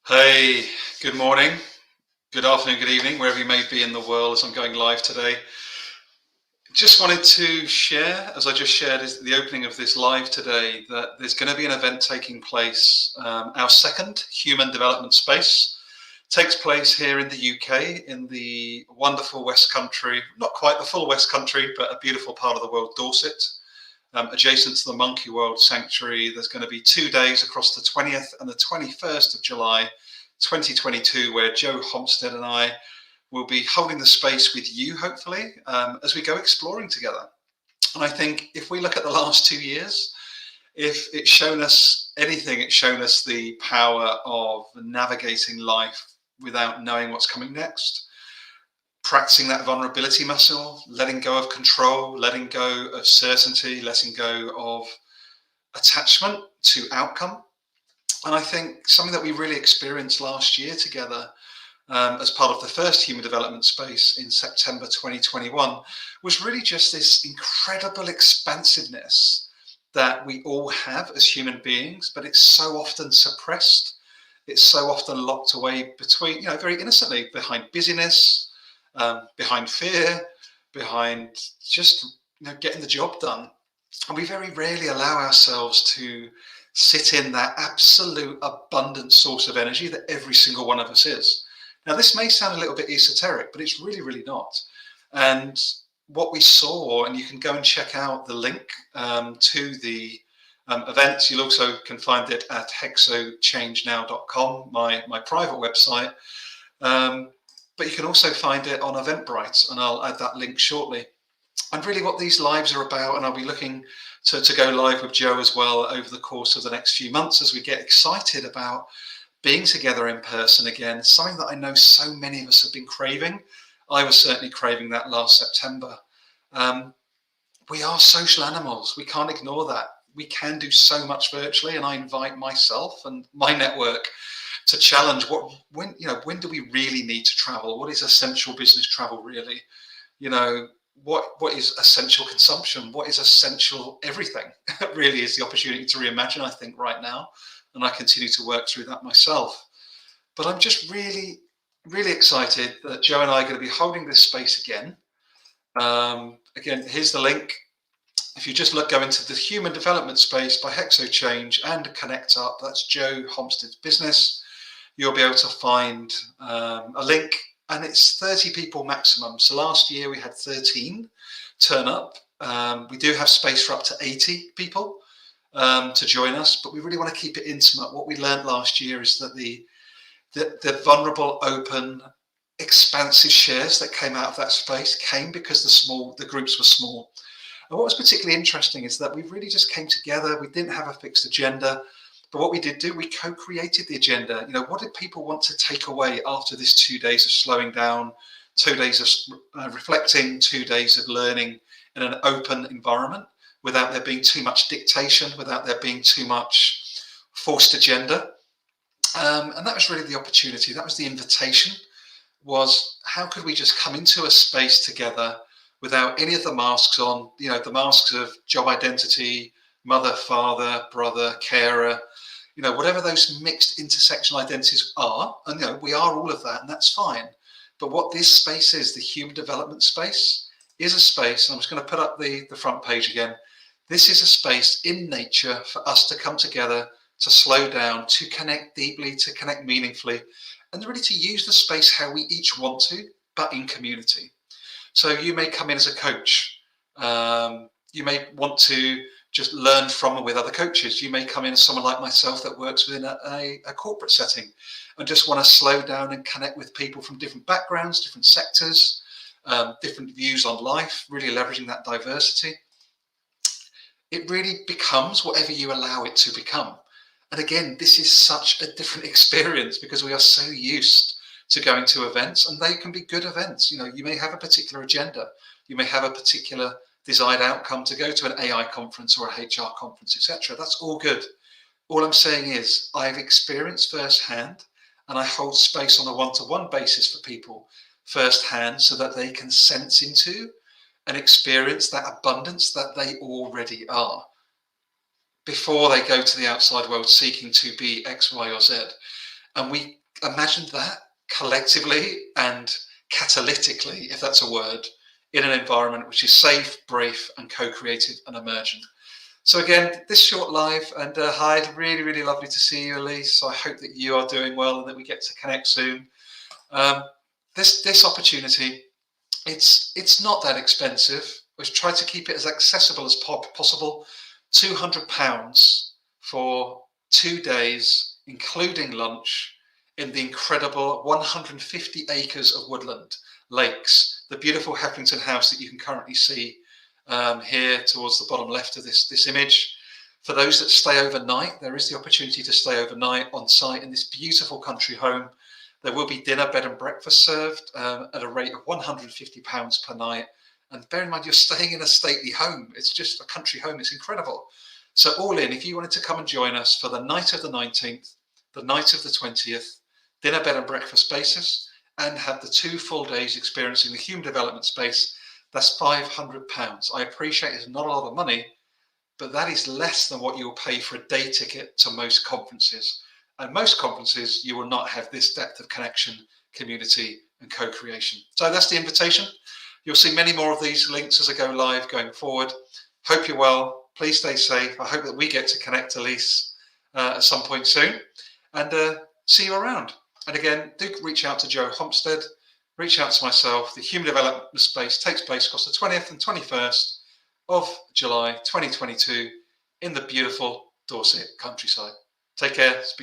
Hey, good morning, good afternoon, good evening, wherever you may be in the world as I'm going live today. Just wanted to share, as I just shared is the opening of this live today, that there's going to be an event taking place. Our second human development space takes place here in the UK, in the wonderful West Country, not quite the full West Country, but a beautiful part of the world, Dorset. Adjacent to the Monkey World Sanctuary. There's going to be 2 days across the 20th and the 21st of July 2022, where Joe Homstead and I will be holding the space with you, hopefully, as we go exploring together. And I think if we look at the last 2 years, if it's shown us anything, it's shown us the power of navigating life without knowing what's coming next, practicing that vulnerability muscle, letting go of control, letting go of certainty, letting go of attachment to outcome. And I think something that we really experienced last year together as part of the first human development space in September 2021 was really just this incredible expansiveness that we all have as human beings, but it's so often suppressed. It's so often locked away between, very innocently behind busyness, behind fear, behind just getting the job done. And we very rarely allow ourselves to sit in that absolute abundant source of energy that every single one of us is. Now, this may sound a little bit esoteric, but it's really, really not. And what we saw, and you can go and check out the link to the events. You'll also can find it at hexochangenow.com, my private website. But you can also find it on Eventbrite, and I'll add that link shortly. And really what these lives are about, and I'll be looking to go live with Joe as well over the course of the next few months as we get excited about being together in person again, something that I know so many of us have been craving. I was certainly craving that last September. We are social animals. We can't ignore that. We can do so much virtually, and I invite myself and my network to challenge when do we really need to travel? What is essential business travel really? What is essential consumption? What is essential everything? Really is the opportunity to reimagine, I think, right now. And I continue to work through that myself. But I'm just really, really excited that Joe and I are going to be holding this space again. Again, here's the link. If you just go into the human development space by HexoChange and connect up, that's Joe Homstead's business. You'll be able to find a link, and it's 30 people maximum. So last year we had 13 turn up. We do have space for up to 80 people to join us, but we really want to keep it intimate. What we learned last year is that the vulnerable, open, expansive shares that came out of that space came because the groups were small. And what was particularly interesting is that we really just came together. We didn't have a fixed agenda. But what we did do, we co-created the agenda. What did people want to take away after this 2 days of slowing down, 2 days of reflecting, 2 days of learning in an open environment without there being too much dictation, without there being too much forced agenda? And that was really the opportunity. That was the invitation, was how could we just come into a space together without any of the masks on, the masks of job identity, mother, father, brother, carer, whatever those mixed intersectional identities are, and we are all of that, and that's fine. But what this space is, the human development space, is a space, and I'm just going to put up the front page again. This is a space in nature for us to come together, to slow down, to connect deeply, to connect meaningfully, and really to use the space how we each want to, but in community. So you may come in as a coach. You may want to just learn from and with other coaches. You may come in as someone like myself that works within a corporate setting and just want to slow down and connect with people from different backgrounds, different sectors, different views on life, really leveraging that diversity. It really becomes whatever you allow it to become. And again, this is such a different experience because we are so used to going to events, and they can be good events. You may have a particular agenda. You may have a particular desired outcome to go to an AI conference or a HR conference, etc. That's all good. All I'm saying is I've experienced firsthand, and I hold space on a one-to-one basis for people firsthand so that they can sense into and experience that abundance that they already are before they go to the outside world seeking to be X, Y, or Z. And we imagined that collectively and catalytically, if that's a word, in an environment which is safe, brief, and co-creative and emergent. So again, this short live, and hi, really, really lovely to see you, Elise. So I hope that you are doing well and that we get to connect soon. This opportunity, it's not that expensive. We've tried to keep it as accessible as possible. £200 for 2 days, including lunch, in the incredible 150 acres of woodland, lakes, the beautiful Hethfelton House that you can currently see here towards the bottom left of this image. For those that stay overnight, there is the opportunity to stay overnight on site in this beautiful country home. There will be dinner, bed and breakfast served at a rate of £150 per night. And bear in mind, you're staying in a stately home. It's just a country home. It's incredible. So all in, if you wanted to come and join us for the night of the 19th, the night of the 20th, dinner, bed and breakfast basis, and have the 2 full days experiencing the human development space, that's £500. I appreciate it's not a lot of money, but that is less than what you'll pay for a day ticket to most conferences. And most conferences, you will not have this depth of connection, community, and co-creation. So that's the invitation. You'll see many more of these links as I go live going forward. Hope you're well. Please stay safe. I hope that we get to connect, Elise, at some point soon. And see you around. And again, do reach out to Joe Homstead. Reach out to myself. The Human Development Space takes place across the 20th and 21st of July 2022 in the beautiful Dorset countryside. Take care.